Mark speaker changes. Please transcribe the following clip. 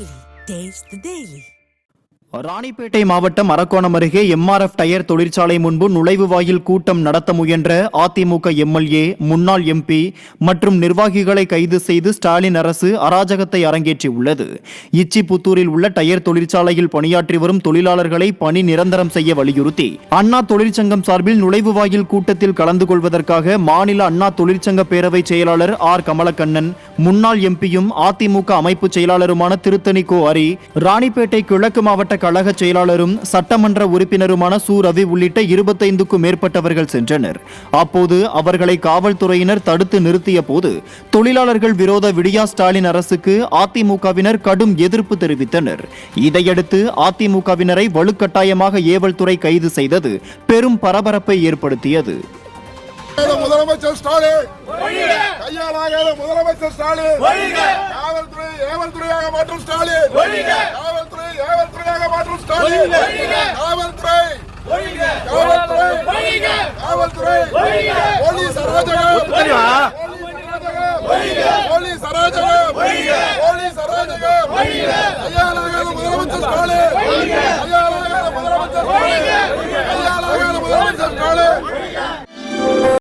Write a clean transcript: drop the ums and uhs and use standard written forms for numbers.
Speaker 1: Daily. Taste the Daily.
Speaker 2: Ranipet மாவட்டம் அரக்கோணம் அருகே MRF tyre தொழிற்சாலை முன்பு நுழைவு வாயில் கூட்டம் நடத்த முயன்ற அதிமுக எம்எல்ஏ, முன்னாள் எம்பி மற்றும் நிர்வாகிகளை கைது செய்து ஸ்டாலின் அரசு அராஜகத்தை அரங்கேற்றியுள்ளது. இச்சிபுத்தூரில் உள்ள டயர் தொழிற்சாலையில் பணியாற்றி வரும் தொழிலாளர்களை பணி நிரந்தரம் செய்ய வலியுறுத்தி அண்ணா தொழிற்சங்கம் சார்பில் நுழைவு வாயில் கூட்டத்தில் கலந்து கொள்வதற்காக மாநில அண்ணா தொழிற்சங்க பேரவை செயலாளர் ஆர் கமலக்கண்ணன், முன்னாள் எம்பியும் அதிமுக அமைப்பு செயலாளருமான திருத்தணி கோ அரி, ராணிப்பேட்டை கிழக்கு மாவட்ட கழக செயலாளரும் சட்டமன்ற உறுப்பினருமான சு ரவி உள்ளிட்ட 25க்கும் மேற்பட்டவர்கள் சென்றனர். அப்போது அவர்களை காவல்துறையினர் தடுத்து நிறுத்திய போது தொழிலாளர்கள் விரோத விடியா ஸ்டாலின் அரசுக்கு அதிமுகவினர் கடும் எதிர்ப்பு தெரிவித்தனர். இதையடுத்து அதிமுகவினரை வலுக்கட்டாயமாக ஏவல் துறை கைது செய்தது பெரும் பரபரப்பை ஏற்படுத்தியது.
Speaker 3: முதலமைச்சர் ஸ்டாலின் கையாளாகாத முதலமைச்சர் ஸ்டாலின் காவல்துறை ஏவல்துறையாக மாற்றும் ஸ்டாலின் காவல்துறை ஏவல்துறையாக மாற்றும் ஸ்டாலின் காவல்துறை காவல்துறை போலீஸ் அராஜகம் போலீஸ் அராஜகம் போலீஸ் அராஜகம் கையாளாகாத முதலமைச்சர் ஸ்டாலின்